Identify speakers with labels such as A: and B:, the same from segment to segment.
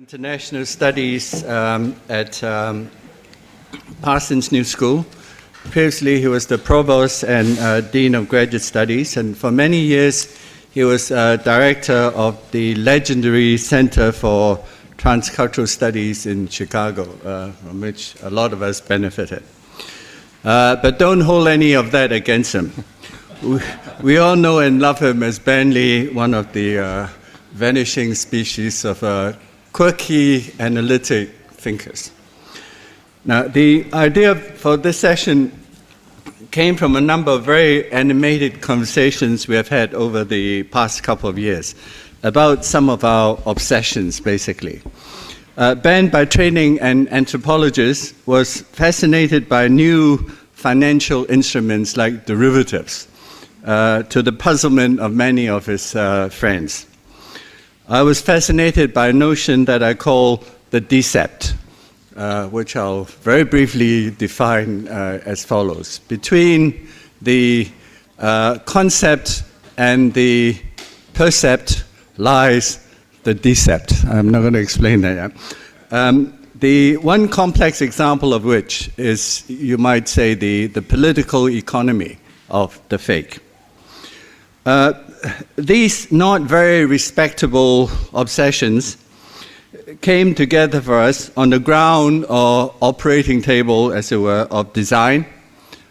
A: International Studies at Parsons New School. Previously, he was the Provost and Dean of Graduate Studies, and for many years, he was Director of the legendary Center for Transcultural Studies in Chicago, from which a lot of us benefited. But don't hold any of that against him. We all know and love him as barely one of the vanishing species of quirky, analytic thinkers. Now, the idea for this session came from a number of very animated conversations we have had over the past couple of years about some of our obsessions, basically. Ben, by training an anthropologist, was fascinated by new financial instruments like derivatives, to the puzzlement of many of his friends. I was fascinated by a notion that I call the decept, which I'll very briefly define as follows. Between the concept and the percept lies the decept. I'm not going to explain that yet. The one complex example of which is, you might say, the political economy of the fake. These not very respectable obsessions came together for us on the ground or operating table, as it were, of design,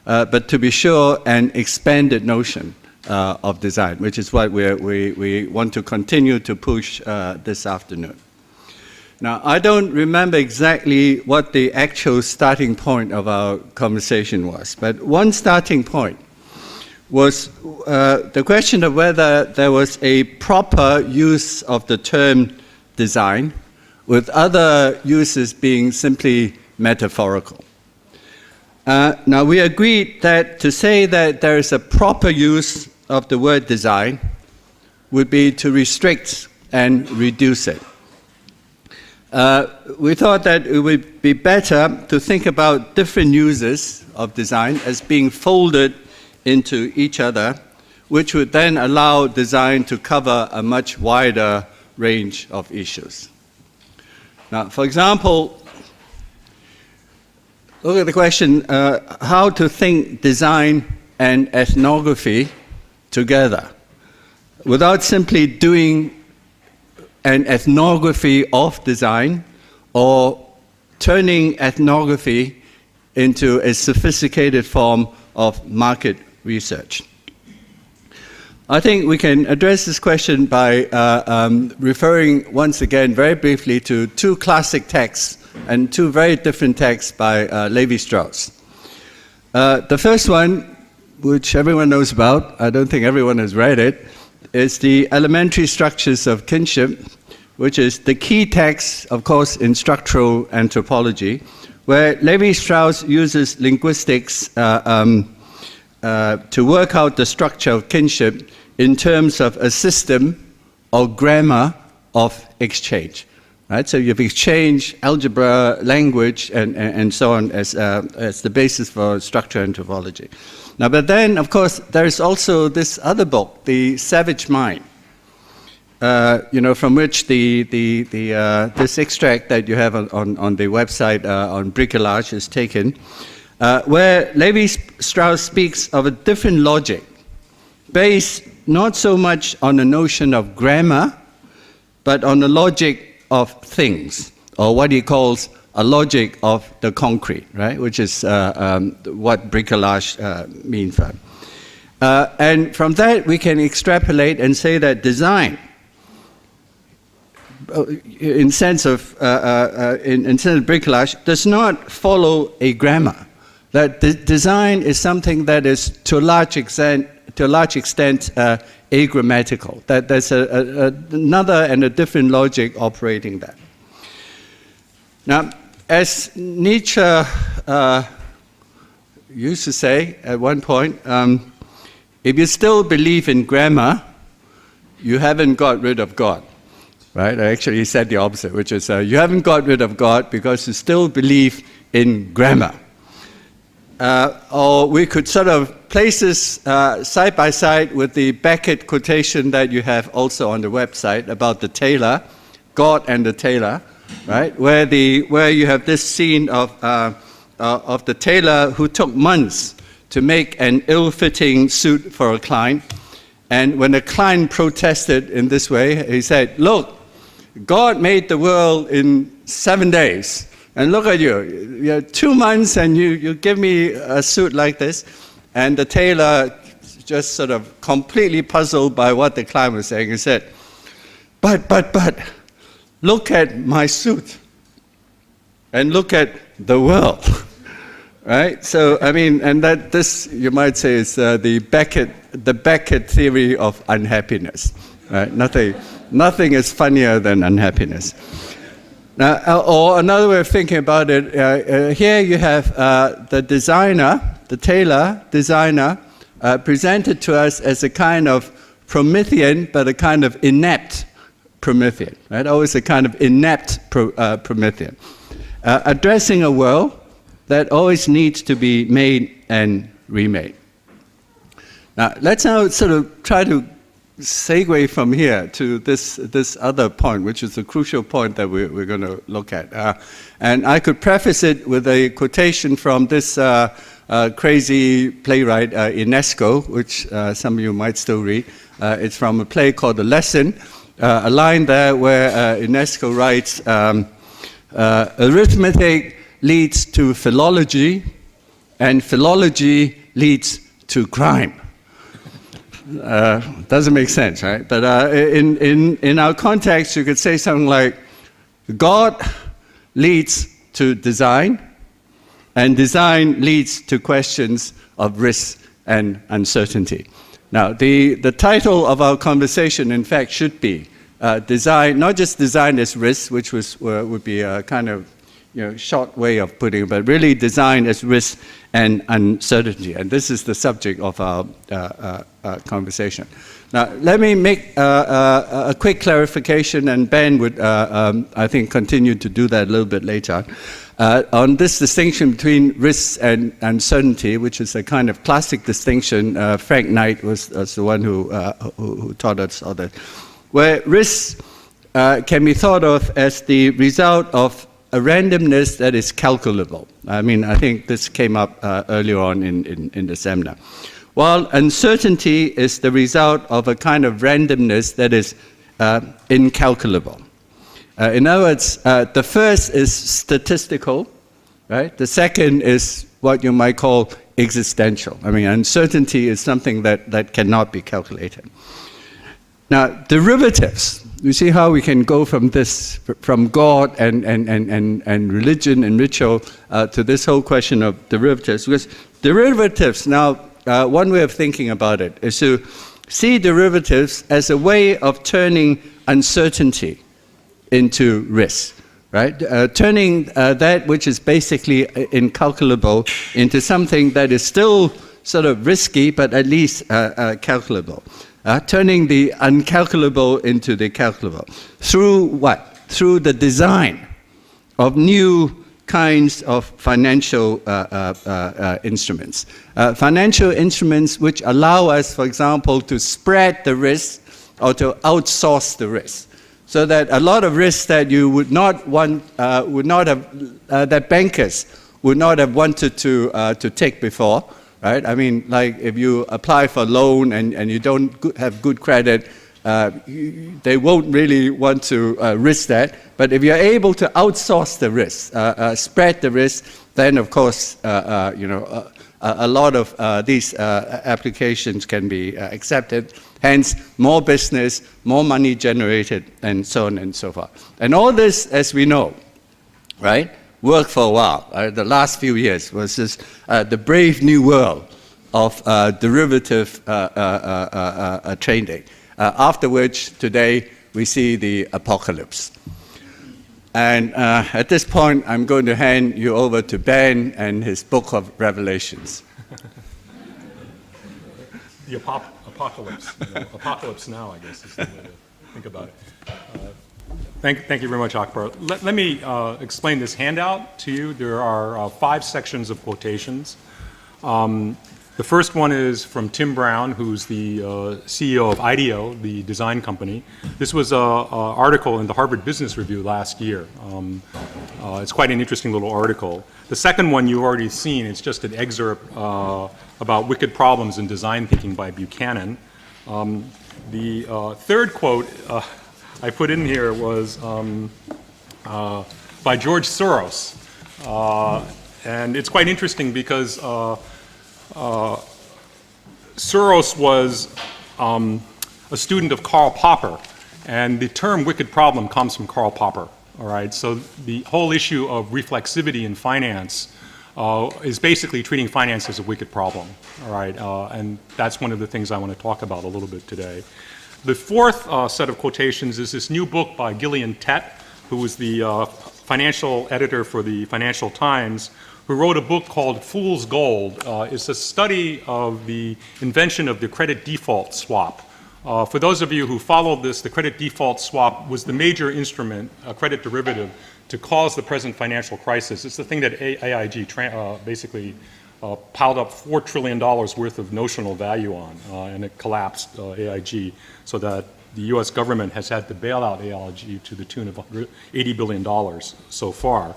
A: but to be sure, an expanded notion of design, which is what we want to continue to push this afternoon. Now, I don't remember exactly what the actual starting point of our conversation was, but one starting point was the question of whether there was a proper use of the term design, with other uses being simply metaphorical. Now, we agreed that to say that there is a proper use of the word design would be to restrict and reduce it. We thought that it would be better to think about different uses of design as being folded into each other, which would then allow design to cover a much wider range of issues. Now, for example, look at the question, how to think design and ethnography together without simply doing an ethnography of design or turning ethnography into a sophisticated form of market research. I think we can address this question by referring once again very briefly to two classic texts and two very different texts by Levi-Strauss. The first one, which everyone knows about, I don't think everyone has read it, is the Elementary Structures of Kinship, which is the key text, of course, in structural anthropology, where Levi-Strauss uses linguistics to work out the structure of kinship in terms of a system or grammar of exchange. Right? So you have exchange, algebra, language, and so on as the basis for structural anthropology. Now, but then, of course, there's also this other book, The Savage Mind, from which this extract that you have on the website on bricolage is taken, where Levi-Strauss speaks of a different logic, based not so much on the notion of grammar, but on the logic of things, or what he calls a logic of the concrete, right? Which is what bricolage means. And from that, we can extrapolate and say that design, in sense of bricolage, does not follow a grammar. That design is something that is to a large extent agrammatical. That there's another and a different logic operating there. Now, as Nietzsche used to say at one point, if you still believe in grammar, you haven't got rid of God. Right? I actually said the opposite, which is you haven't got rid of God because you still believe in grammar. Or we could sort of place this side by side with the Beckett quotation that you have also on the website about the tailor, God and the tailor, right? Where you have this scene of the tailor who took months to make an ill-fitting suit for a client. And when the client protested in this way, he said, look, God made the world in 7 days. And look at you, you have 2 months and you give me a suit like this. And the tailor, just sort of completely puzzled by what the client was saying, he said, but, look at my suit. And look at the world. Right? So, I mean, and that this, you might say, is the Beckett theory of unhappiness. Right? Nothing is funnier than unhappiness. Now, or another way of thinking about it, here you have the designer, the tailor designer, presented to us as a kind of Promethean, but a kind of inept Promethean, right? Always a kind of inept Promethean, addressing a world that always needs to be made and remade. Now, let's now sort of try to segue from here to this other point, which is the crucial point that we're going to look at. And I could preface it with a quotation from this crazy playwright, Ionesco, which some of you might still read. It's from a play called The Lesson. A line there where Ionesco writes, arithmetic leads to philology, and philology leads to crime. Doesn't make sense, right? But in our context, you could say something like, God leads to design, and design leads to questions of risk and uncertainty. Now, the title of our conversation, in fact, should be design, not just design as risk, which would be a kind of short way of putting it, but really design as risk and uncertainty. And this is the subject of our conversation. Now, let me make a quick clarification, and Ben would, I think, continue to do that a little bit later, on this distinction between risk and uncertainty, which is a kind of classic distinction. Frank Knight was the one who taught us all that, where risk can be thought of as the result of a randomness that is calculable. I mean, I think this came up earlier on in the seminar. While uncertainty is the result of a kind of randomness that is incalculable. In other words, the first is statistical, right? The second is what you might call existential. I mean, uncertainty is something that cannot be calculated. Now, derivatives. You see how we can go from this, from God and religion and ritual to this whole question of derivatives. Because derivatives, now, one way of thinking about it is to see derivatives as a way of turning uncertainty into risk, right? Turning that which is basically incalculable into something that is still sort of risky, but at least calculable. Turning the uncalculable into the calculable. Through what? Through the design of new kinds of financial instruments. Financial instruments which allow us, for example, to spread the risk or to outsource the risk. So that a lot of risks that you would not want, that bankers would not have wanted to take before, right? I mean, like if you apply for a loan and you don't have good credit, they won't really want to risk that. But if you're able to outsource the risk, spread the risk, then of course, a lot of these applications can be accepted. Hence, more business, more money generated, and so on and so forth. And all this, as we know, right, worked for a while. The last few years was just the brave new world of derivative trading. After which, today, we see the apocalypse. And at this point, I'm going to hand you over to Ben and his book of Revelations.
B: The apocalypse. Apocalypse now, I guess, is the way to think about it. Thank you very much, Ackbar. Let me explain this handout to you. There are 5 sections of quotations. The The first one is from Tim Brown, who's the CEO of IDEO, the design company. This was an article in the Harvard Business Review last year. It's quite an interesting little article. The second one you've already seen. It's just an excerpt about wicked problems in design thinking by Buchanan. The third quote I put in here was by George Soros. And it's quite interesting because Soros was a student of Karl Popper, and the term wicked problem comes from Karl Popper. All right, so the whole issue of reflexivity in finance is basically treating finance as a wicked problem. All right, and that's one of the things I want to talk about a little bit today. The fourth set of quotations is this new book by Gillian Tett, who was the financial editor for the Financial Times, who wrote a book called Fool's Gold. It's a study of the invention of the credit default swap. For those of you who followed this, the credit default swap was the major instrument, a credit derivative, to cause the present financial crisis. It's the thing that AIG basically piled up $4 trillion worth of notional value on, and it collapsed AIG, so that the U.S. government has had to bail out AIG to the tune of $80 billion so far.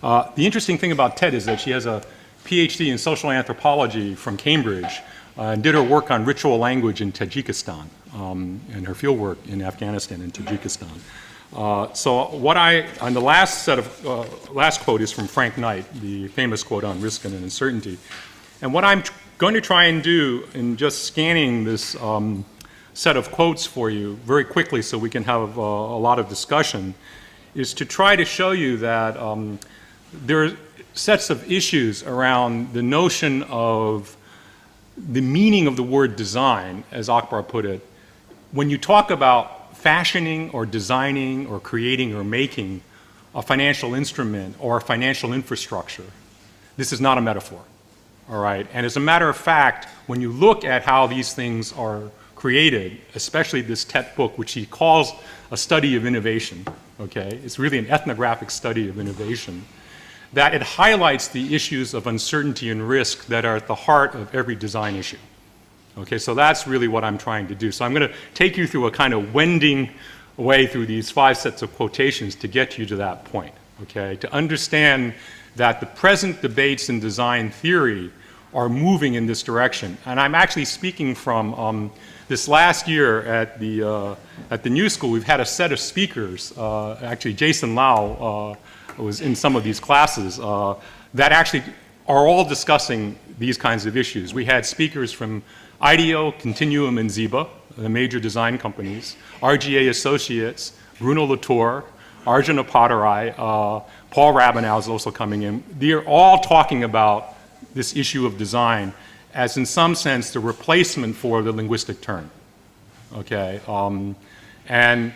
B: The interesting thing about Ted is that she has a PhD in social anthropology from Cambridge and did her work on ritual language in Tajikistan and her fieldwork in Afghanistan and Tajikistan. So and the last set of, last quote is from Frank Knight, the famous quote on risk and uncertainty. And what I'm going to try and do in just scanning this set of quotes for you very quickly so we can have a lot of discussion is to try to show you that there are sets of issues around the notion of the meaning of the word design, as Ackbar put it. When you talk about fashioning or designing or creating or making a financial instrument or a financial infrastructure, this is not a metaphor, all right? And as a matter of fact, when you look at how these things are created, especially this Tett book, which he calls a study of innovation, okay? It's really an ethnographic study of innovation, that it highlights the issues of uncertainty and risk that are at the heart of every design issue. Okay, so that's really what I'm trying to do. So I'm going to take you through a kind of wending way through these 5 sets of quotations to get you to that point, okay? To understand that the present debates in design theory are moving in this direction. And I'm actually speaking from this last year at the New School. We've had a set of speakers, actually Jason Lau was in some of these classes, that actually are all discussing these kinds of issues. We had speakers from IDEO, Continuum, and Ziba, the major design companies, RGA Associates, Bruno Latour, Arjun Appadurai, Paul Rabinow is also coming in. They're all talking about this issue of design as, in some sense, the replacement for the linguistic term. Okay, and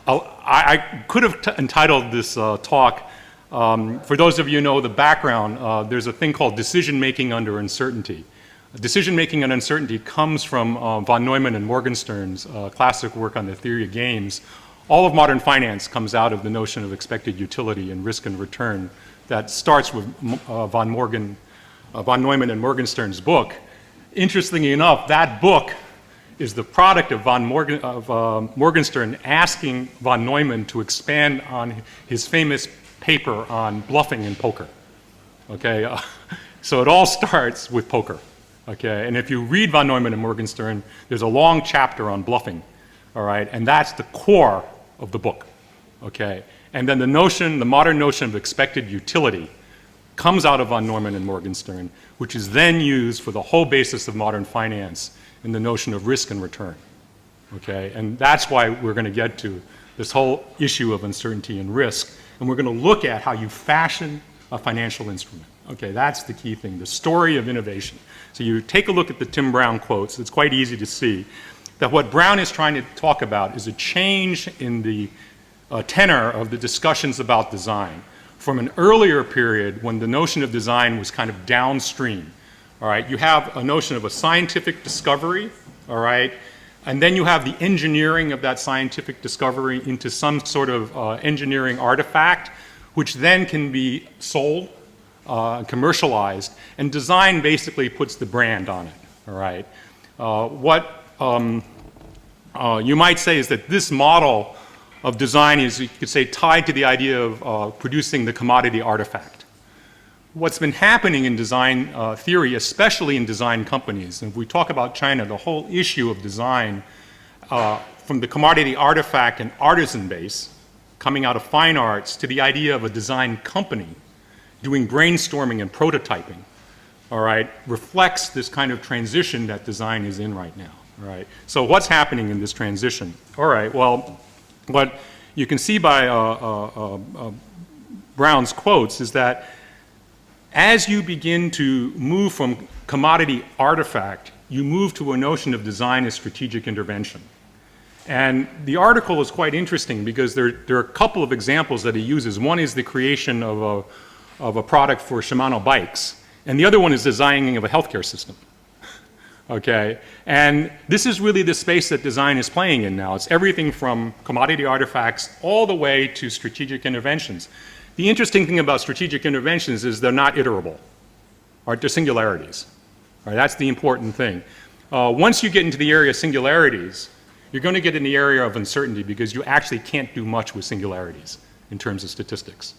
B: I could have entitled this talk. For those of you who know the background, there's a thing called decision-making under uncertainty. Decision-making and uncertainty comes from von Neumann and Morgenstern's classic work on the theory of games. All of modern finance comes out of the notion of expected utility and risk and return that starts with von Neumann and Morgenstern's book. Interestingly enough, that book is the product of Morgenstern asking von Neumann to expand on his famous paper on bluffing in poker. Okay, so it all starts with poker. Okay, and if you read von Neumann and Morgenstern, there's a long chapter on bluffing, all right, and that's the core of the book, okay? And then the modern notion of expected utility comes out of von Neumann and Morgenstern, which is then used for the whole basis of modern finance in the notion of risk and return, okay? And that's why we're going to get to this whole issue of uncertainty and risk, and we're going to look at how you fashion a financial instrument. Okay, that's the key thing, the story of innovation. So you take a look at the Tim Brown quotes, it's quite easy to see that what Brown is trying to talk about is a change in the tenor of the discussions about design from an earlier period when the notion of design was kind of downstream. All right, you have a notion of a scientific discovery, all right, and then you have the engineering of that scientific discovery into some sort of engineering artifact, which then can be sold, commercialized, and design basically puts the brand on it. all right? What you might say is that this model of design is, you could say, tied to the idea of producing the commodity artifact. What's been happening in design theory, especially in design companies, and if we talk about China, the whole issue of design from the commodity artifact and artisan base coming out of fine arts to the idea of a design company doing brainstorming and prototyping, all right, reflects this kind of transition that design is in right now, all right? So what's happening in this transition? All right, well, what you can see by Brown's quotes is that as you begin to move from commodity artifact, you move to a notion of design as strategic intervention. And the article is quite interesting because there are a couple of examples that he uses. One is the creation of a product for Shimano bikes, and the other one is designing of a healthcare system. Okay, and this is really the space that design is playing in now. It's everything from commodity artifacts all the way to strategic interventions. The interesting thing about strategic interventions is they're not iterable, right? They're singularities. Right? That's the important thing. Once you get into the area of singularities, you're going to get in the area of uncertainty because you actually can't do much with singularities in terms of statistics.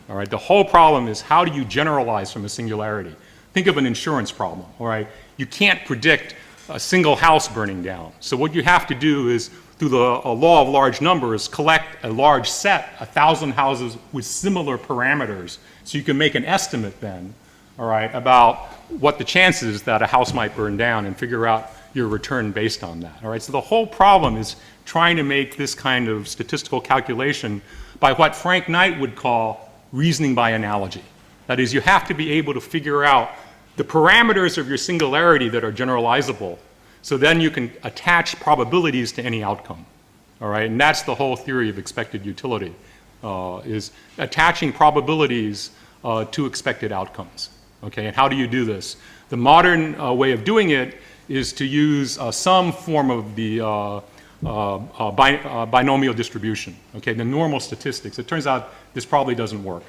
B: All right, the whole problem is how do you generalize from a singularity? Think of an insurance problem, all right? You can't predict a single house burning down. So what you have to do is, through the law of large numbers, collect a large set, 1,000 houses with similar parameters, so you can make an estimate then, all right, about what the chances that a house might burn down and figure out your return based on that, all right? So the whole problem is trying to make this kind of statistical calculation by what Frank Knight would call reasoning by analogy. That is, you have to be able to figure out the parameters of your singularity that are generalizable, so then you can attach probabilities to any outcome, all right? And that's the whole theory of expected utility, is attaching probabilities to expected outcomes, okay? And how do you do this? The modern way of doing it is to use some form of the binomial distribution, okay, the normal statistics. It turns out this probably doesn't work,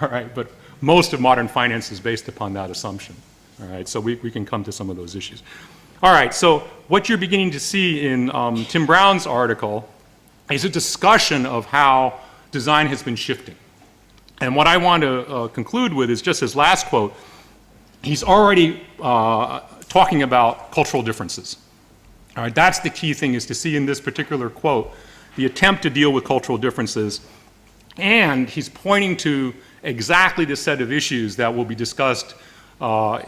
B: all right, but most of modern finance is based upon that assumption, all right, so we can come to some of those issues. All right, so what you're beginning to see in Tim Brown's article is a discussion of how design has been shifting. And what I want to conclude with is just his last quote. He's already talking about cultural differences. All right, that's the key thing, is to see in this particular quote the attempt to deal with cultural differences, and he's pointing to exactly the set of issues that will be discussed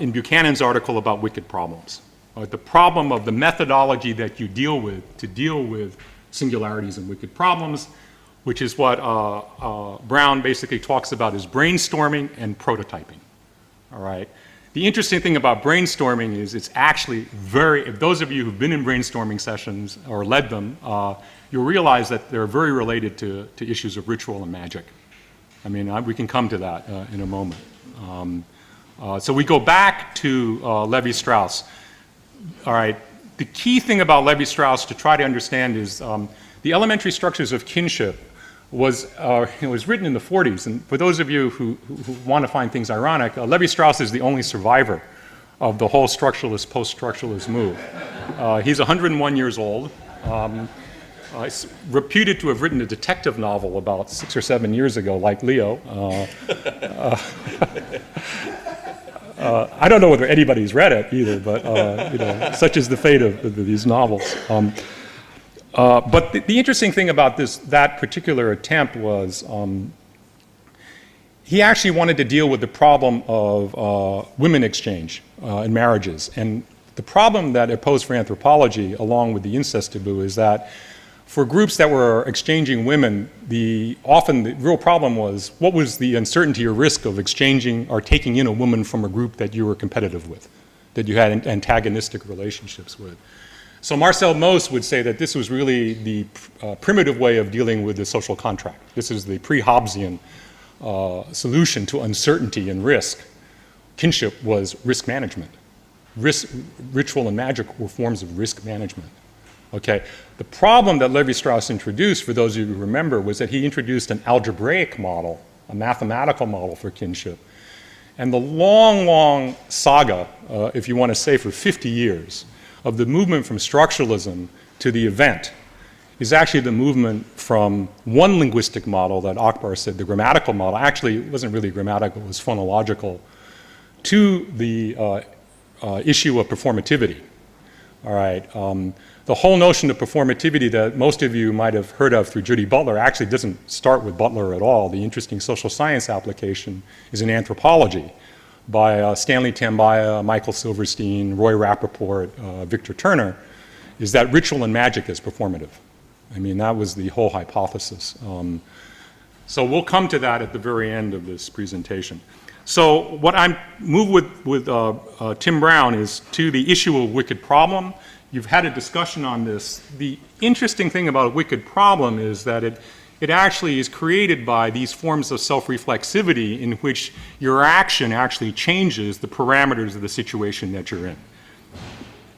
B: in Buchanan's article about wicked problems. The problem of the methodology that you deal with to deal with singularities and wicked problems, which is what Brown basically talks about as brainstorming and prototyping. All right. The interesting thing about brainstorming is it's actually if those of you who've been in brainstorming sessions or led them, you'll realize that they're very related to issues of ritual and magic. I mean, we can come to that in a moment. So we go back to Levi-Strauss. All right, the key thing about Levi-Strauss to try to understand is the elementary structures of kinship was written in the 40s, and for those of you who want to find things ironic, Levi-Strauss is the only survivor of the whole structuralist, post-structuralist move. He's 101 years old. He's reputed to have written a detective novel about 6 or 7 years ago, like Leo. I don't know whether anybody's read it either, but you know, such is the fate of these novels. But the interesting thing about that particular attempt was he actually wanted to deal with the problem of women exchange in marriages. And the problem that it posed for anthropology, along with the incest taboo, is that for groups that were exchanging women, often the real problem was what was the uncertainty or risk of exchanging or taking in a woman from a group that you were competitive with, that you had antagonistic relationships with. So Marcel Mauss would say that this was really the primitive way of dealing with the social contract. This is the pre-Hobbesian solution to uncertainty and risk. Kinship was risk management. Ritual and magic were forms of risk management. Okay. The problem that Levi-Strauss introduced, for those of you who remember, was that he introduced an algebraic model, a mathematical model for kinship. And the long, long saga, if you want to say for 50 years, of the movement from structuralism to the event is actually the movement from one linguistic model that Ackbar said, the grammatical model, actually it wasn't really grammatical, it was phonological, to the issue of performativity. All right. The whole notion of performativity that most of you might have heard of through Judy Butler actually doesn't start with Butler at all. The interesting social science application is in anthropology by Stanley Tambaya, Michael Silverstein, Roy Rappaport, Victor Turner, is that ritual and magic is performative. I mean, that was the whole hypothesis. So we'll come to that at the very end of this presentation. So what I'm moved with Tim Brown is to the issue of wicked problem. You've had a discussion on this. The interesting thing about a wicked problem is that it actually is created by these forms of self-reflexivity in which your action actually changes the parameters of the situation that you're in.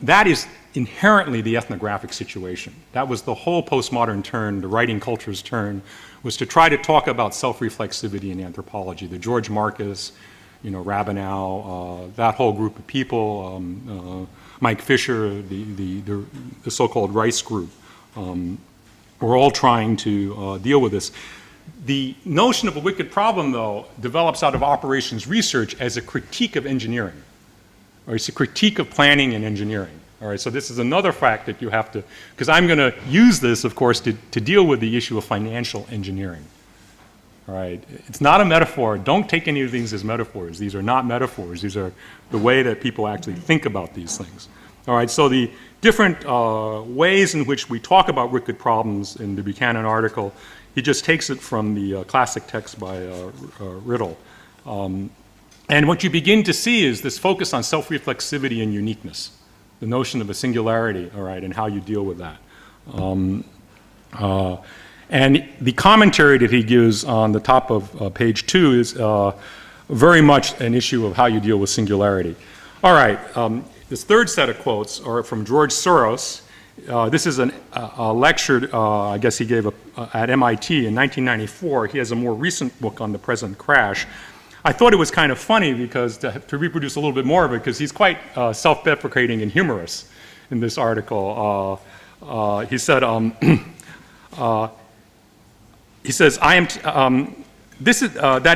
B: That is inherently the ethnographic situation. That was the whole postmodern turn, the writing culture's turn, was to try to talk about self-reflexivity in anthropology. The George Marcus, Rabinow, that whole group of people, Mike Fisher, the so-called Rice group, we're all trying to deal with this. The notion of a wicked problem, though, develops out of operations research as a critique of engineering, or it's a critique of planning and engineering. All right, so this is another fact that you have to, because I'm going to use this, of course, to deal with the issue of financial engineering. All right, it's not a metaphor. Don't take any of these as metaphors. These are not metaphors. These are the way that people actually think about these things. All right, so the different ways in which we talk about wicked problems in the Buchanan article, he just takes it from the classic text by Riddle. And what you begin to see is this focus on self-reflexivity and uniqueness, the notion of a singularity, all right, and how you deal with that. And the commentary that he gives on the top of page 2 is very much an issue of how you deal with singularity. All right, this third set of quotes are from George Soros. This is a lecture, I guess he gave at MIT in 1994. He has a more recent book on the present crash. I thought it was kind of funny because to reproduce a little bit more of it, because he's quite self-deprecating and humorous in this article. He said, that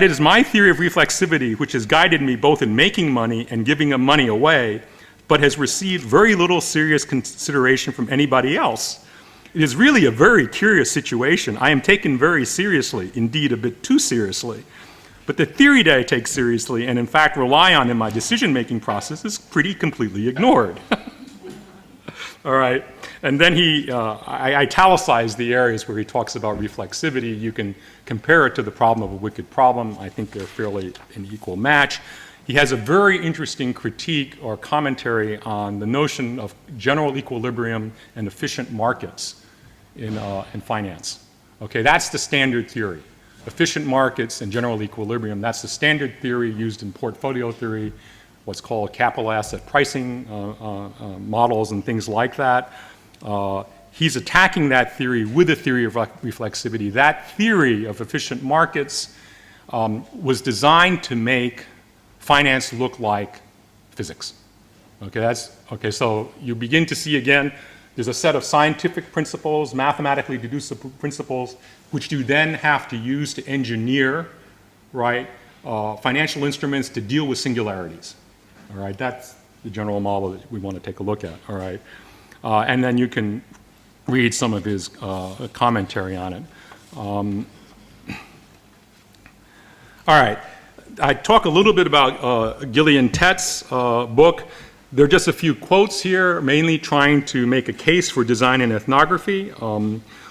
B: it is my theory of reflexivity which has guided me both in making money and giving money away, but has received very little serious consideration from anybody else. It is really a very curious situation. I am taken very seriously, indeed a bit too seriously. But the theory that I take seriously and in fact rely on in my decision-making process is pretty completely ignored. All right, and then I italicized the areas where he talks about reflexivity. You can compare it to the problem of a wicked problem. I think they're fairly an equal match. He has a very interesting critique or commentary on the notion of general equilibrium and efficient markets in finance. Okay, that's the standard theory. Efficient markets and general equilibrium, that's the standard theory used in portfolio theory, what's called capital asset pricing models and things like that. He's attacking that theory with a theory of reflexivity. That theory of efficient markets was designed to make finance look like physics. Okay, so you begin to see again, there's a set of scientific principles, mathematically deducible principles, which you then have to use to engineer, right, financial instruments to deal with singularities. All right, that's the general model that we want to take a look at. All right, and then you can read some of his commentary on it. All right, I talk a little bit about Gillian Tett's book. There are just a few quotes here, mainly trying to make a case for design and ethnography.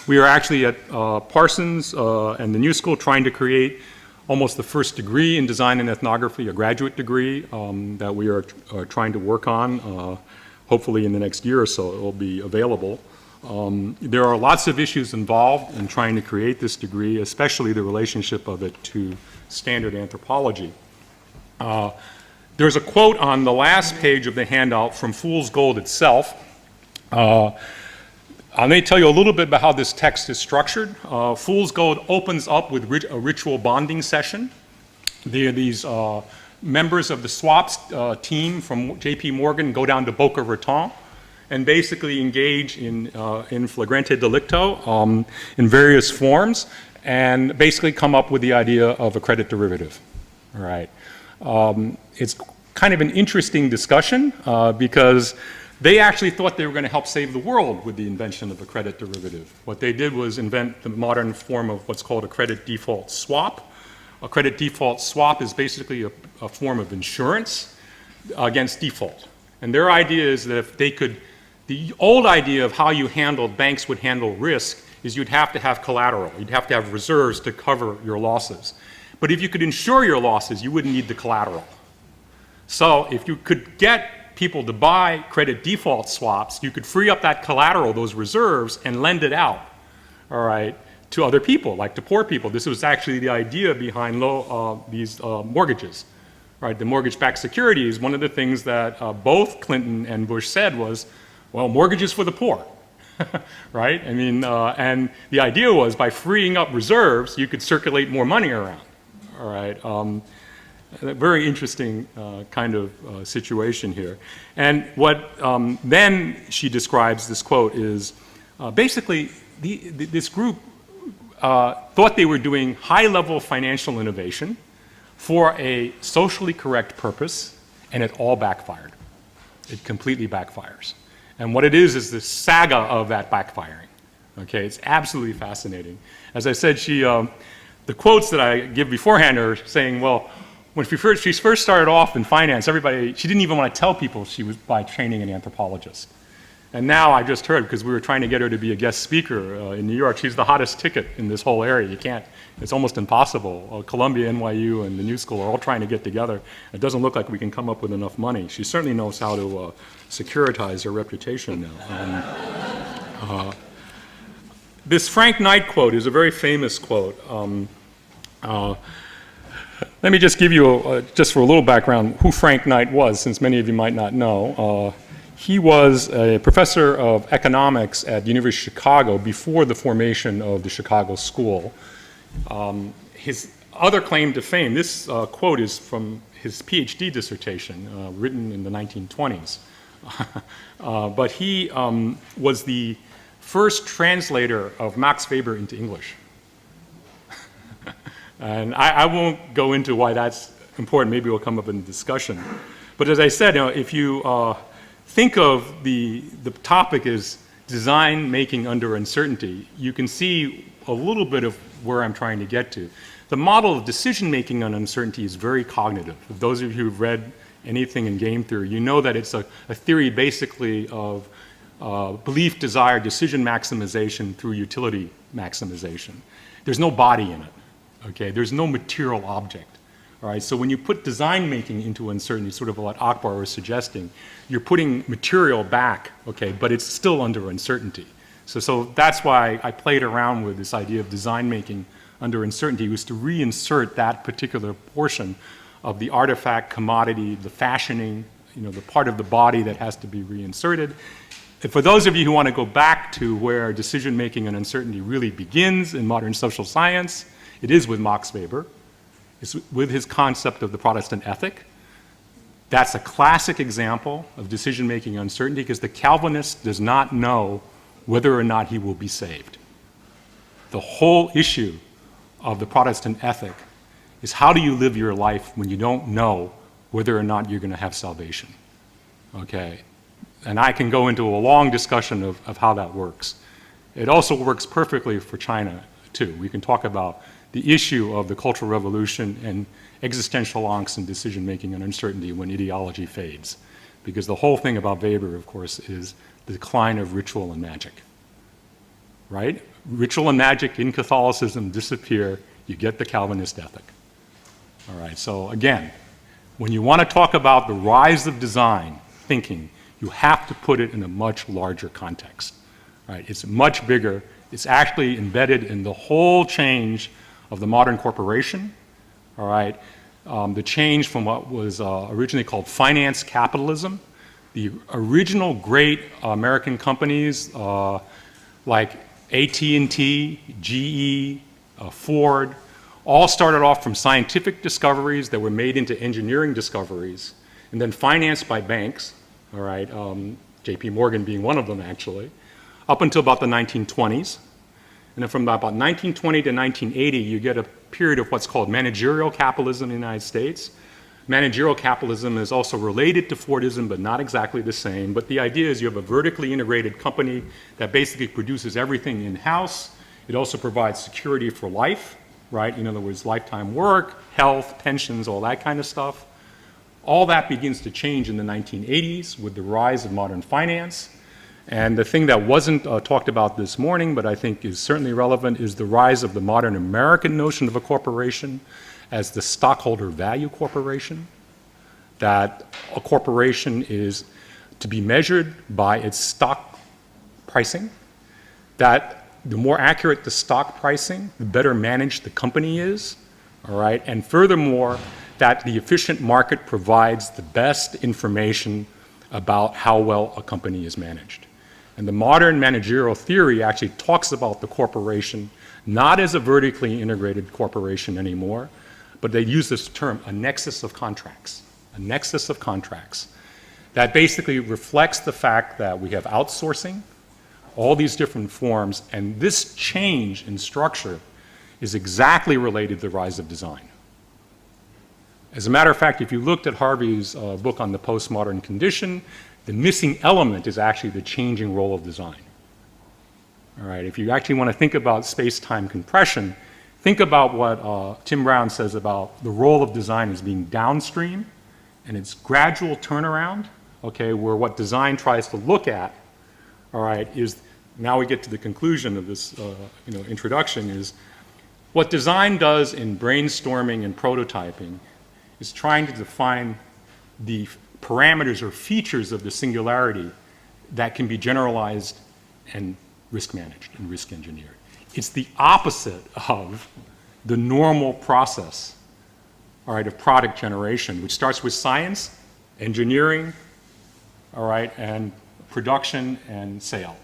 B: We are actually at Parsons and the New School trying to create almost the first degree in design and ethnography, a graduate degree that we are trying to work on. Hopefully in the next year or so it will be available. There are lots of issues involved in trying to create this degree, especially the relationship of it to standard anthropology. There's a quote on the last page of the handout from Fool's Gold itself. Let me tell you a little bit about how this text is structured. Fool's Gold opens up with a ritual bonding session. There are these members of the swaps team from JP Morgan go down to Boca Raton and basically engage in flagrante delicto in various forms and basically come up with the idea of a credit derivative. All right. It's kind of an interesting discussion because they actually thought they were going to help save the world with the invention of a credit derivative. What they did was invent the modern form of what's called a credit default swap. A credit default swap is basically a form of insurance against default. And their idea is that if they could, the old idea of how you handled, banks would handle risk is you'd have to have collateral. You'd have to have reserves to cover your losses. But if you could insure your losses, you wouldn't need the collateral. So if you could get people to buy credit default swaps, you could free up that collateral, those reserves, and lend it out, all right, to other people, like to poor people. This was actually the idea behind these mortgages, right? The mortgage-backed securities, one of the things that both Clinton and Bush said was, well, mortgages for the poor, right? I mean, and the idea was by freeing up reserves, you could circulate more money around, all right? A very interesting kind of situation here. And what then she describes, this quote, is basically this group thought they were doing high-level financial innovation for a socially correct purpose, and it all backfired. It completely backfires. And what it is this saga of that backfiring. Okay, it's absolutely fascinating. As I said, the quotes that I give beforehand are saying, well, when she first started off in finance, she didn't even want to tell people she was by training an anthropologist. And now I just heard, because we were trying to get her to be a guest speaker in New York, she's the hottest ticket in this whole area. You can't, it's almost impossible. Columbia, NYU, and the New School are all trying to get together. It doesn't look like we can come up with enough money. She certainly knows how to securitize her reputation now. This Frank Knight quote is a very famous quote. Let me just give you, just for a little background, who Frank Knight was, since many of you might not know. He was a professor of economics at the University of Chicago before the formation of the Chicago School. His other claim to fame, this quote is from his PhD dissertation written in the 1920s. But he was the first translator of Max Weber into English. And I won't go into why that's important. Maybe we'll come up in a discussion. But as I said, if you think of the topic is design making under uncertainty, you can see a little bit of where I'm trying to get to. The model of decision making on uncertainty is very cognitive. For those of you who've read anything in game theory, you know that it's a theory basically of belief, desire, decision maximization through utility maximization. There's no body in it, okay? There's no material object. All right, so when you put design making into uncertainty, sort of what Ackbar was suggesting, you're putting material back, okay, but it's still under uncertainty. So that's why I played around with this idea of design making under uncertainty, was to reinsert that particular portion of the artifact, commodity, the fashioning, the part of the body that has to be reinserted. And for those of you who want to go back to where decision making and uncertainty really begins in modern social science, it is with Max Weber. It's with his concept of the Protestant ethic. That's a classic example of decision-making uncertainty because the Calvinist does not know whether or not he will be saved. The whole issue of the Protestant ethic is how do you live your life when you don't know whether or not you're going to have salvation, okay? And I can go into a long discussion of how that works. It also works perfectly for China, too. We can talk about the issue of the Cultural Revolution and existential angst and decision-making and uncertainty when ideology fades. Because the whole thing about Weber, of course, is the decline of ritual and magic, right? Ritual and magic in Catholicism disappear, you get the Calvinist ethic. All right, so again, when you want to talk about the rise of design thinking, you have to put it in a much larger context, right? It's much bigger. It's actually embedded in the whole change of the modern corporation, all right? The change from what was originally called finance capitalism. The original great American companies like AT&T, GE, Ford, all started off from scientific discoveries that were made into engineering discoveries, and then financed by banks, all right, JP Morgan being one of them actually, up until about the 1920s. And then from about 1920 to 1980, you get a period of what's called managerial capitalism in the United States. Managerial capitalism is also related to Fordism, but not exactly the same. But the idea is you have a vertically integrated company that basically produces everything in-house. It also provides security for life, right? In other words, lifetime work, health, pensions, all that kind of stuff. All that begins to change in the 1980s with the rise of modern finance. And the thing that wasn't talked about this morning, but I think is certainly relevant, is the rise of the modern American notion of a corporation as the stockholder value corporation, that a corporation is to be measured by its stock pricing, that the more accurate the stock pricing, the better managed the company is, all right? And furthermore, that the efficient market provides the best information about how well a company is managed. And the modern managerial theory actually talks about the corporation not as a vertically integrated corporation anymore, but they use this term, a nexus of contracts. A nexus of contracts that basically reflects the fact that we have outsourcing, all these different forms, and this change in structure is exactly related to the rise of design. As a matter of fact, if you looked at Harvey's book on the postmodern condition, the missing element is actually the changing role of design. All right, if you actually want to think about space-time compression, think about what Tim Brown says about the role of design as being downstream and its gradual turnaround, okay, where what design tries to look at, all right, is, now we get to the conclusion of this introduction, is what design does in brainstorming and prototyping is trying to define the parameters or features of the singularity that can be generalized and risk managed and risk engineered. It's the opposite of the normal process, all right, of product generation, which starts with science, engineering, all right, and production and sale.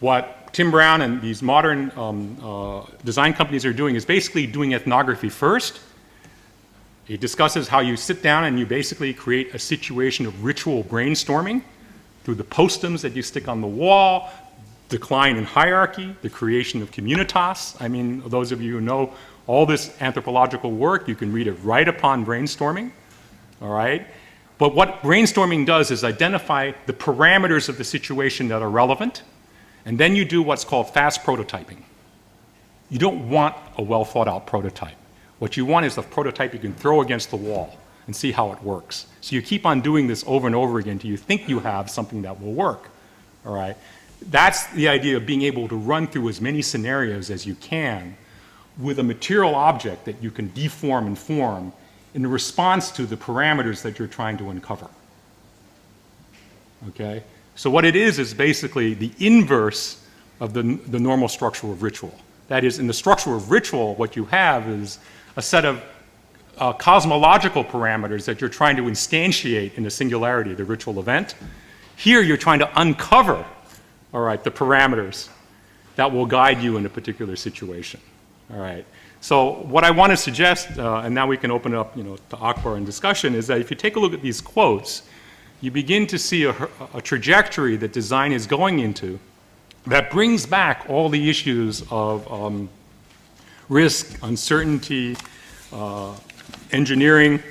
B: What Tim Brown and these modern design companies are doing is basically doing ethnography first. He discusses how you sit down and you basically create a situation of ritual brainstorming through the postums that you stick on the wall, decline in hierarchy, the creation of communitas. I mean, those of you who know all this anthropological work, you can read it right upon brainstorming, all right? But what brainstorming does is identify the parameters of the situation that are relevant, and then you do what's called fast prototyping. You don't want a well thought out prototype. What you want is a prototype you can throw against the wall and see how it works. So you keep on doing this over and over again until you think you have something that will work, all right? That's the idea of being able to run through as many scenarios as you can with a material object that you can deform and form in response to the parameters that you're trying to uncover, okay? So what it is basically the inverse of the normal structure of ritual. That is, in the structure of ritual, what you have is a set of cosmological parameters that you're trying to instantiate in a singularity, the ritual event. Here, you're trying to uncover, all right, the parameters that will guide you in a particular situation, all right? So what I want to suggest, and now we can open it up, to Ackbar and discussion, is that if you take a look at these quotes, you begin to see a trajectory that design is going into that brings back all the issues of risk, uncertainty, engineering,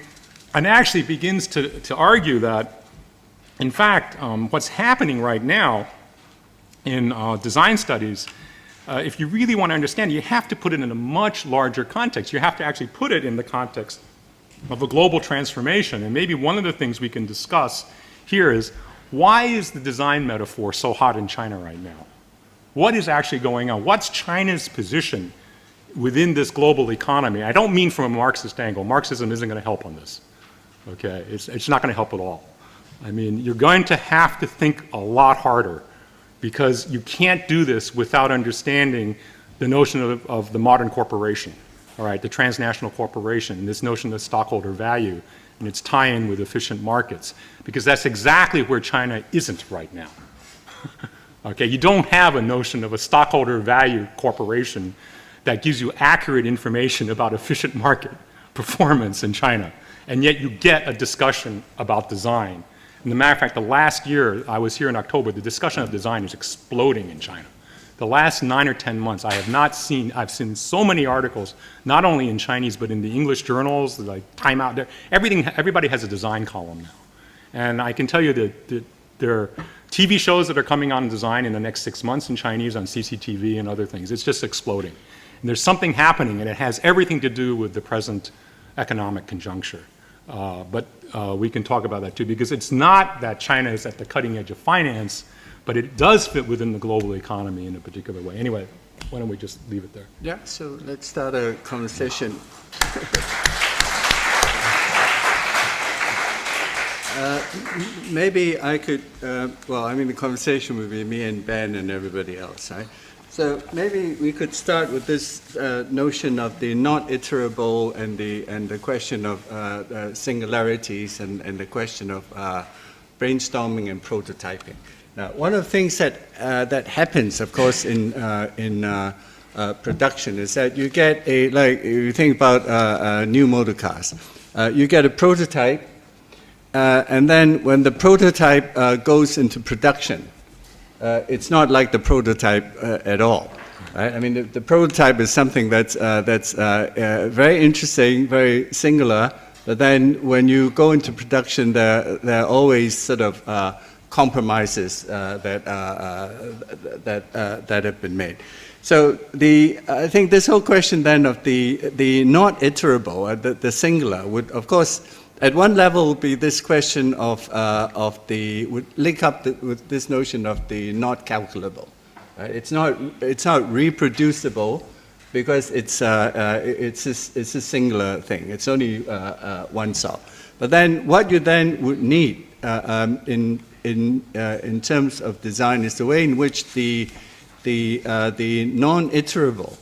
B: and actually begins to argue that, in fact, what's happening right now in design studies, if you really want to understand, you have to put it in a much larger context. You have to actually put it in the context of a global transformation. And maybe one of the things we can discuss here is, why is the design metaphor so hot in China right now? What is actually going on? What's China's position within this global economy? I don't mean from a Marxist angle. Marxism isn't going to help on this, okay? It's not going to help at all. I mean, you're going to have to think a lot harder, because you can't do this without understanding the notion of the modern corporation, all right, the transnational corporation, and this notion of stockholder value and its tie-in with efficient markets, because that's exactly where China isn't right now. Okay, you don't have a notion of a stockholder value corporation that gives you accurate information about efficient market performance in China. And yet you get a discussion about design. And as a matter of fact, the last year, I was here in October, the discussion of design is exploding in China. The last 9 or 10 months, I've seen so many articles, not only in Chinese, but in the English journals, like Time Out, everybody has a design column now. And I can tell you that there are TV shows that are coming on design in the next 6 months in Chinese on CCTV and other things. It's just exploding. And there's something happening, and it has everything to do with the present economic conjuncture. But we can talk about that too, because it's not that China is at the cutting edge of finance, but it does fit within the global economy in a particular way. Anyway, why don't we just leave it there?
A: Yeah, so let's start a conversation. Maybe I could, the conversation would be me and Ben and everybody else, right? So maybe we could start with this notion of the not iterable and the question of singularities and the question of brainstorming and prototyping. Now, one of the things that happens, of course, in production is that you get you think about new motor cars. You get a prototype, and then when the prototype goes into production, it's not like the prototype at all, right? I mean, the prototype is something that's very interesting, very singular, but then when you go into production, there are always sort of compromises that have been made. So I think this whole question then of the not iterable, the singular, would of course at one level be this question would link up with this notion of the not calculable. Right? It's not reproducible because it's a singular thing. It's only one solve. But then what you then would need in terms of design is the way in which the non-iterable,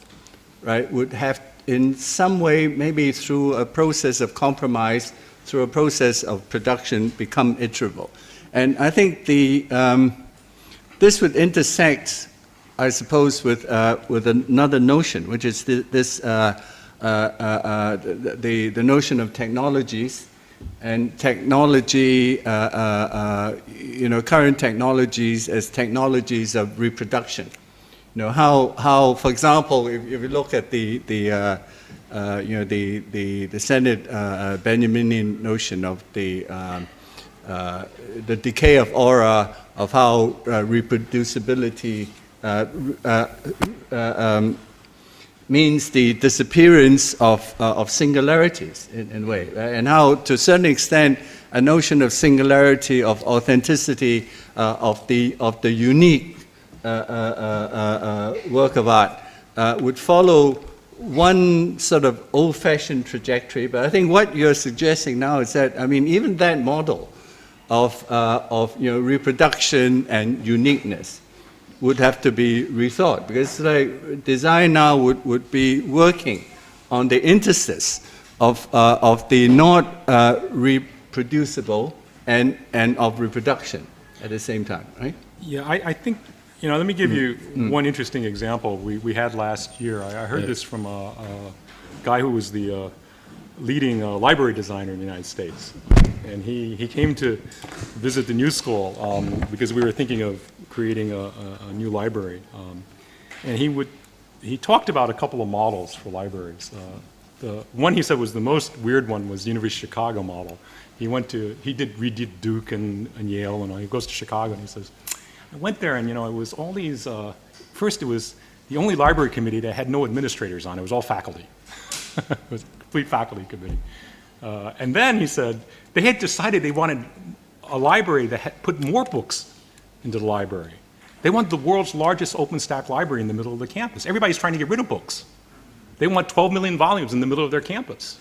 A: right, would have in some way, maybe through a process of compromise, through a process of production, become iterable. And I think this would intersect, I suppose, with another notion, which is the notion of technologies. And technology, current technologies as technologies of reproduction. How, for example, if you look at the Senate Benjaminian notion of the decay of aura, of how reproducibility means the disappearance of singularities in a way, right? And how, to a certain extent, a notion of singularity, of authenticity, of the unique work of art would follow one sort of old-fashioned trajectory. But I think what you're suggesting now is that, I mean, even that model of reproduction and uniqueness would have to be rethought, because like design now would be working on the interstice of the not reproducible and of reproduction at the same time, right?
B: Yeah, I think, let me give you one interesting example we had last year. I heard this from a guy who was the leading library designer in the United States. And he came to visit the New School because we were thinking of creating a new library. And he talked about a couple of models for libraries. The one he said was the most weird one was the University of Chicago model. He redid Duke and Yale, and he goes to Chicago and he says, I went there and it was all these, first it was the only library committee that had no administrators on it. It was all faculty. It was a complete faculty committee. And then he said they had decided they wanted a library that had put more books into the library. They want the world's largest OpenStack library in the middle of the campus. Everybody's trying to get rid of books. They want 12 million volumes in the middle of their campus.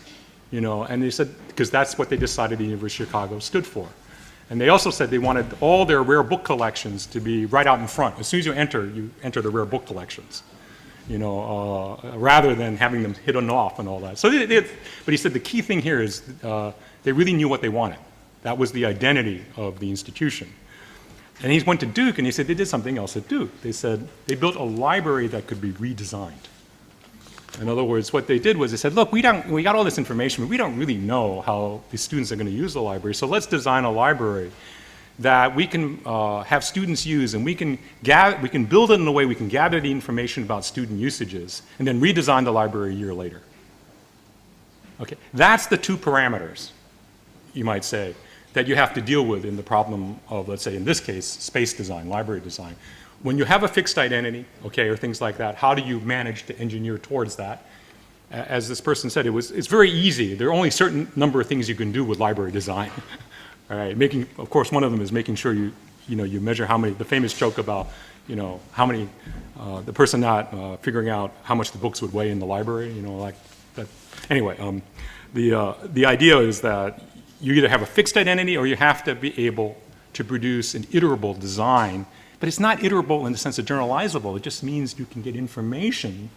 B: And they said, because that's what they decided the University of Chicago stood for. And they also said they wanted all their rare book collections to be right out in front. As soon as you enter the rare book collections. Rather than having them hidden off and all that. So but he said the key thing here is they really knew what they wanted. That was the identity of the institution. And he went to Duke and he said they did something else at Duke. They said they built a library that could be redesigned. In other words, what they did was they said, look, we got all this information, but we don't really know how the students are going to use the library, so let's design a library that we can have students use, and we can build it in a way we can gather the information about student usages, and then redesign the library a year later. Okay, that's the two parameters, you might say, that you have to deal with in the problem of, let's say, in this case, space design, library design. When you have a fixed identity, okay, or things like that, how do you manage to engineer towards that? As this person said, it's very easy. There are only a certain number of things you can do with library design. All right, of course, one of them is making sure you measure how many, the famous joke about, how many, the person not figuring out how much the books would weigh in the library, like that. Anyway, the idea is that you either have a fixed identity or you have to be able to produce an iterable design. But it's not iterable in the sense of generalizable. It just means you can get information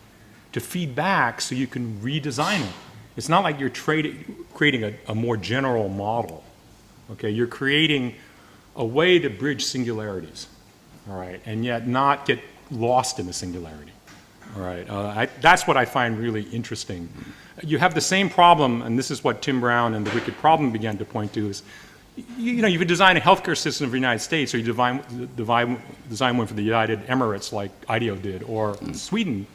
B: to feed back so you can redesign it. It's not like you're creating a more general model. Okay, you're creating a way to bridge singularities, all right, and yet not get lost in the singularity. All right, that's what I find really interesting. You have the same problem, and this is what Tim Brown and the Wicked Problem began to point to, is you could design a healthcare system for the United States, or you design one for the United Emirates like IDEO did, or Sweden.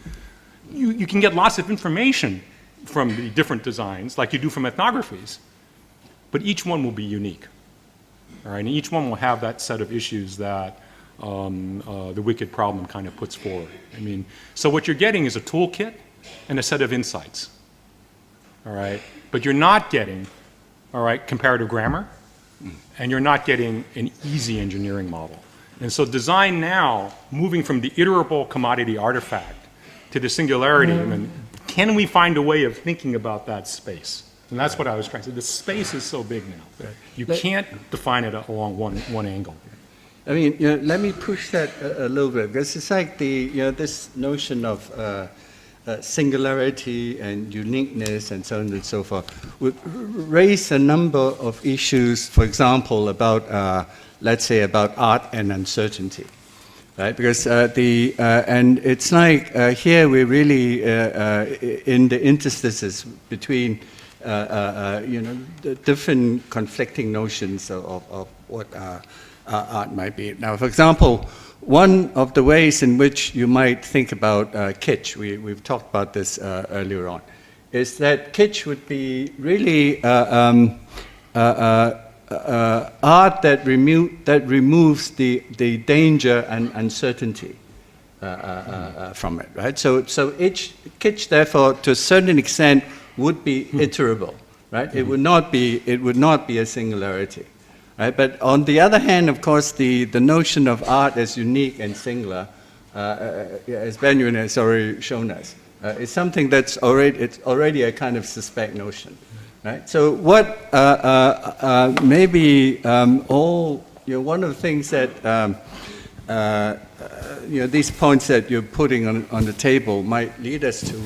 B: You can get lots of information from the different designs, like you do from ethnographies, but each one will be unique. All right, and each one will have that set of issues that the Wicked Problem kind of puts forward. I mean, so what you're getting is a toolkit and a set of insights. All right, but you're not getting, all right, comparative grammar, and you're not getting an easy engineering model. And so design now, moving from the iterable commodity artifact to the singularity, I mean, can we find a way of thinking about that space? And that's what I was trying to say. The space is so big now. You can't define it along one angle.
A: I mean, let me push that a little bit, because it's like this notion of singularity and uniqueness and so on and so forth would raise a number of issues, for example, about, let's say, about art and uncertainty, right? Because and it's like here we're really in the interstices between, the different conflicting notions of what art might be. Now, for example, one of the ways in which you might think about kitsch, we've talked about this earlier on, is that kitsch would be really art that removes the danger and uncertainty from it, right? So kitsch, therefore, to a certain extent, would be iterable, right? Mm-hmm. It would not be a singularity. Right? But on the other hand, of course, the notion of art as unique and singular, as Benjamin has already shown us, is something that's already a kind of suspect notion. Right? So what maybe one of the things that these points that you're putting on the table might lead us to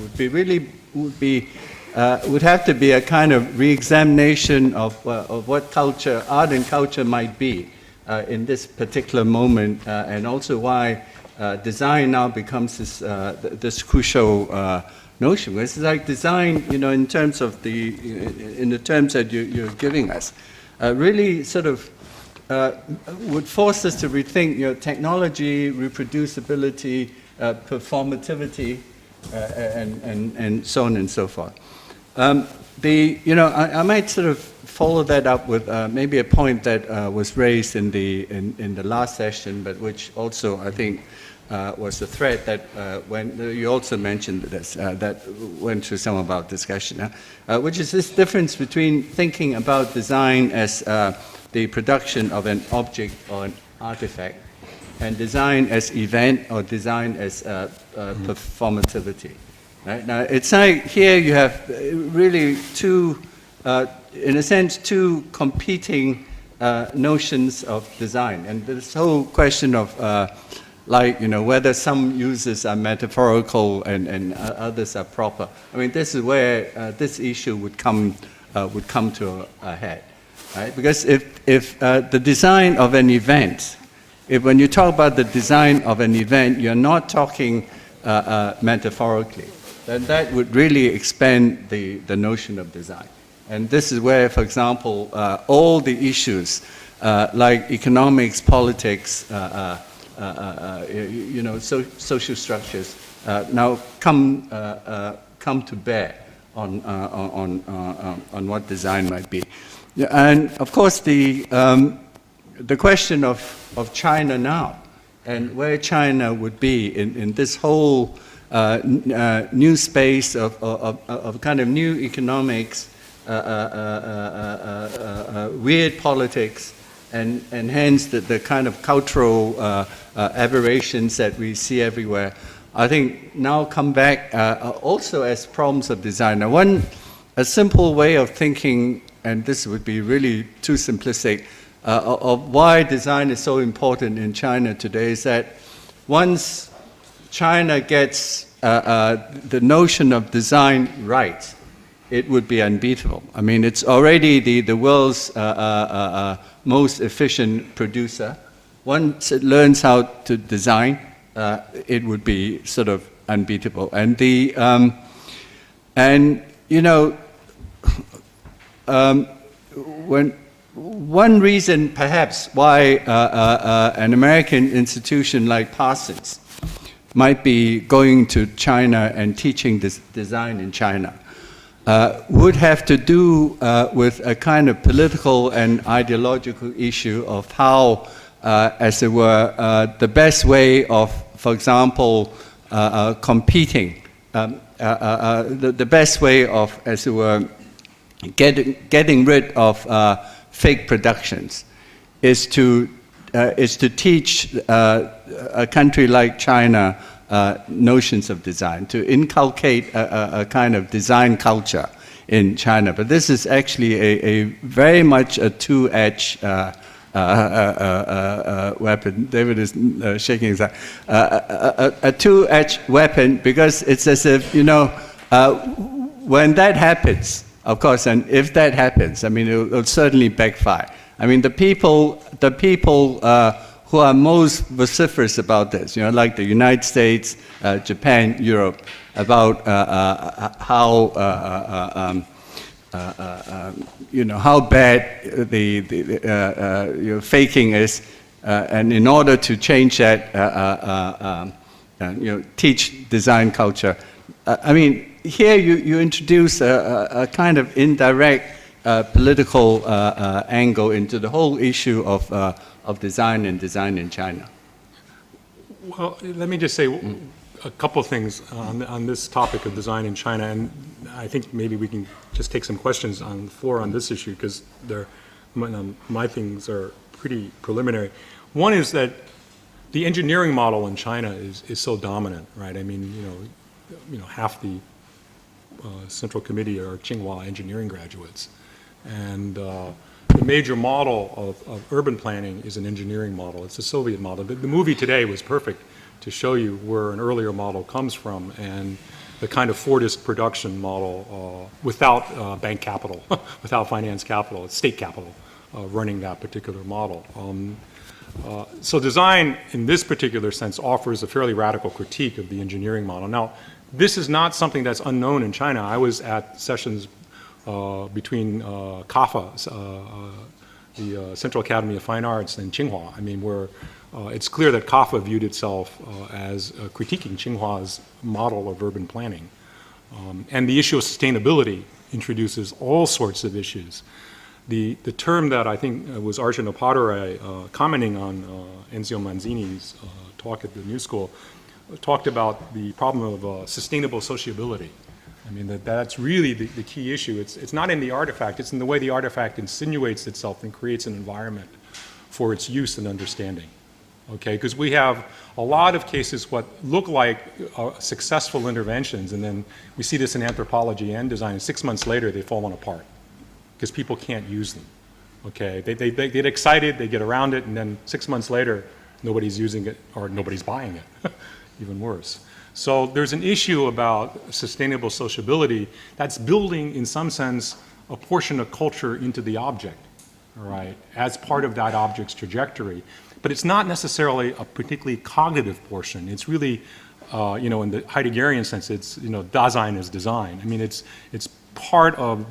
A: would have to be a kind of re-examination of what art and culture might be in this particular moment, and also why design now becomes this crucial notion. It's like design, in terms of in the terms that you're giving us, really sort of would force us to rethink, technology, reproducibility, performativity, and so on and so forth. I might sort of follow that up with maybe a point that was raised in the last session, but which also I think was a thread that when you also mentioned this, that went through some of our discussion, which is this difference between thinking about design as the production of an object or an artifact, and design as event or design as performativity. Right? Now, it's like here you have really two, in a sense, two competing notions of design. And this whole question of, whether some uses are metaphorical and others are proper. I mean, this is where this issue would come to a head. Right? Because if the design of an event, when you talk about the design of an event, you're not talking metaphorically. then that would really expand the notion of design. And this is where, for example, all the issues like economics, politics, social structures now come to bear on what design might be. And of course, the question of China now and where China would be in this whole new space of kind of new economics, weird politics, and hence the kind of cultural aberrations that we see everywhere, I think now come back also as problems of design. Now, a simple way of thinking, and this would be really too simplistic, of why design is so important in China today is that once China gets the notion of design right, it would be unbeatable. I mean, it's already the world's most efficient producer. Once it learns how to design, it would be sort of unbeatable. And one reason perhaps why an American institution like Parsons might be going to China and teaching this design in China would have to do with a kind of political and ideological issue of how, as it were, the best way of, for example, competing, the best way of, as it were, getting rid of fake productions is to teach a country like China notions of design, to inculcate a kind of design culture in China. But this is actually a very much a two-edged weapon. David is shaking his head. A two-edged weapon, because it's as if, when that happens, of course, and if that happens, I mean, it'll certainly backfire. I mean, the people who are most vociferous about this, like the United States, Japan, Europe, about how bad the faking is, and in order to change that, teach design culture. I mean, here you introduce a kind of indirect political angle into the whole issue of design and design in China.
B: Well, let me just say a couple of things on this topic of design in China, and I think maybe we can just take some questions on the floor on this issue, because my things are pretty preliminary. One is that the engineering model in China is so dominant, right? I mean, half the Central Committee are Tsinghua engineering graduates, and the major model of urban planning is an engineering model. It's a Soviet model. The movie today was perfect to show you where an earlier model comes from, and the kind of Fordist production model without bank capital, without finance capital, it's state capital running that particular model. So design, in this particular sense, offers a fairly radical critique of the engineering model. Now, this is not something that's unknown in China. I was at sessions between CAFA, the Central Academy of Fine Arts, and Tsinghua. I mean, where it's clear that CAFA viewed itself as critiquing Tsinghua's model of urban planning. And the issue of sustainability introduces all sorts of issues. The term that I think was Arjun Appadurai commenting on Enzio Manzini's talk at the New School talked about the problem of sustainable sociability. I mean, that's really the key issue. It's not in the artifact, it's in the way the artifact insinuates itself and creates an environment for its use and understanding. Okay, because we have a lot of cases what look like successful interventions, and then we see this in anthropology and design, and 6 months later they've fallen apart because people can't use them. Okay, they get excited, they get around it, and then 6 months later nobody's using it or nobody's buying it, even worse. So there's an issue about sustainable sociability that's building, in some sense, a portion of culture into the object, all right, as part of that object's trajectory. But it's not necessarily a particularly cognitive portion. It's really in the Heideggerian sense, it's, Dasein is design. I mean, it's part of,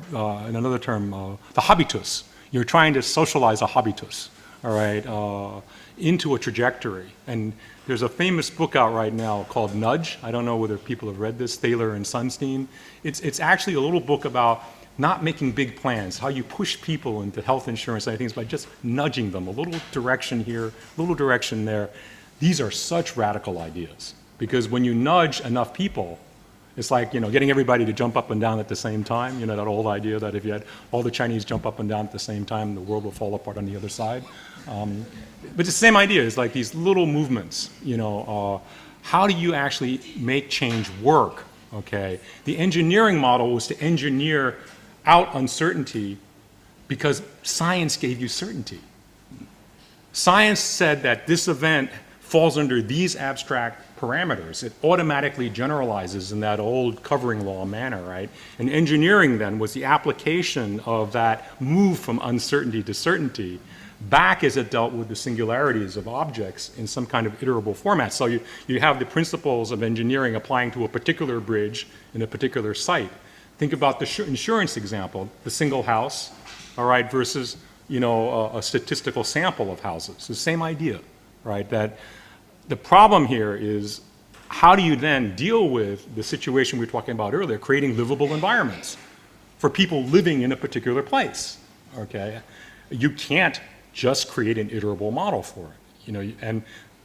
B: in another term, the habitus. You're trying to socialize a habitus, all right, into a trajectory. And there's a famous book out right now called Nudge. I don't know whether people have read this, Thaler and Sunstein. It's actually a little book about not making big plans, how you push people into health insurance and things by just nudging them, a little direction here, a little direction there. These are such radical ideas, because when you nudge enough people, it's like, getting everybody to jump up and down at the same time, that old idea that if you had all the Chinese jump up and down at the same time, the world will fall apart on the other side. But it's the same idea. It's like these little movements, how do you actually make change work, okay? The engineering model was to engineer out uncertainty because science gave you certainty. Science said that this event falls under these abstract parameters. It automatically generalizes in that old covering law manner, right? And engineering then was the application of that move from uncertainty to certainty back as it dealt with the singularities of objects in some kind of iterable format. So you have the principles of engineering applying to a particular bridge in a particular site. Think about the insurance example, the single house, all right, versus, a statistical sample of houses. The same idea, right? That the problem here is, how do you then deal with the situation we were talking about earlier, creating livable environments for people living in a particular place, okay? You can't just create an iterable model for it, and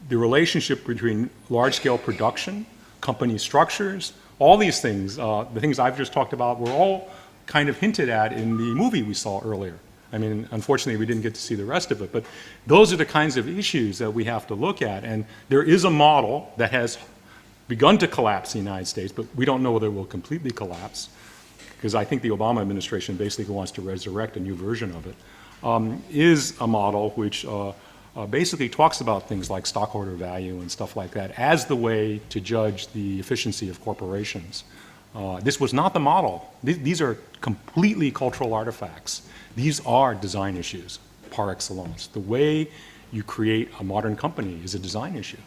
B: the relationship between large-scale production, company structures, all these things, the things I've just talked about, were all kind of hinted at in the movie we saw earlier. I mean, unfortunately, we didn't get to see the rest of it, but those are the kinds of issues that we have to look at. And there is a model that has begun to collapse in the United States, but we don't know whether it will completely collapse, because I think the Obama administration basically wants to resurrect a new version of it, is a model which basically talks about things like stockholder value and stuff like that as the way to judge the efficiency of corporations. This was not the model. These are completely cultural artifacts. These are design issues par excellence. The way you create a modern company is a design issue.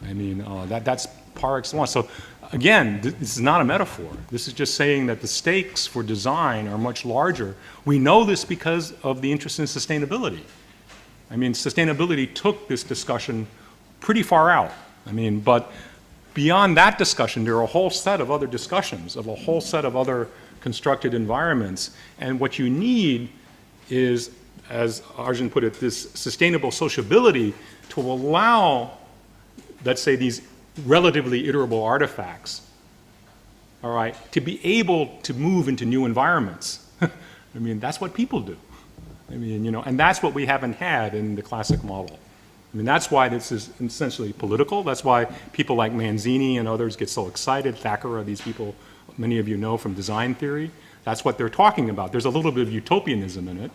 B: I mean, that's par excellence. So again, this is not a metaphor. This is just saying that the stakes for design are much larger. We know this because of the interest in sustainability. I mean, sustainability took this discussion pretty far out. I mean, but beyond that discussion, there are a whole set of other discussions of a whole set of other constructed environments. And what you need is, as Arjun put it, this sustainable sociability to allow, let's say, these relatively iterable artifacts, all right, to be able to move into new environments. I mean, that's what people do. I mean, and that's what we haven't had in the classic model. I mean, that's why this is essentially political. That's why people like Manzini and others get so excited. Thacker are these people many of you know from design theory. That's what they're talking about. There's a little bit of utopianism in it,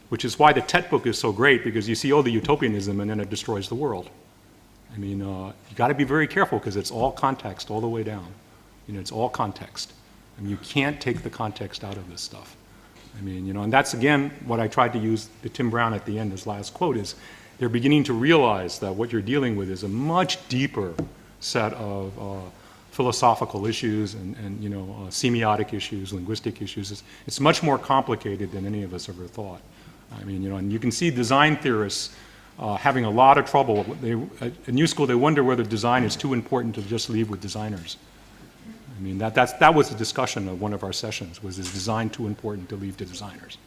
B: which is why the TET book is so great, because you see all the utopianism and then it destroys the world. I mean, you got to be very careful, because it's all context all the way down. It's all context. I mean, you can't take the context out of this stuff. I mean, and that's, again, what I tried to use the Tim Brown at the end, his last quote, is they're beginning to realize that what you're dealing with is a much deeper set of philosophical issues and semiotic issues, linguistic issues. It's much more complicated than any of us ever thought. I mean, and you can see design theorists having a lot of trouble. At New School, they wonder whether design is too important to just leave with designers. I mean, that was the discussion of one of our sessions, was, is design too important to leave to designers?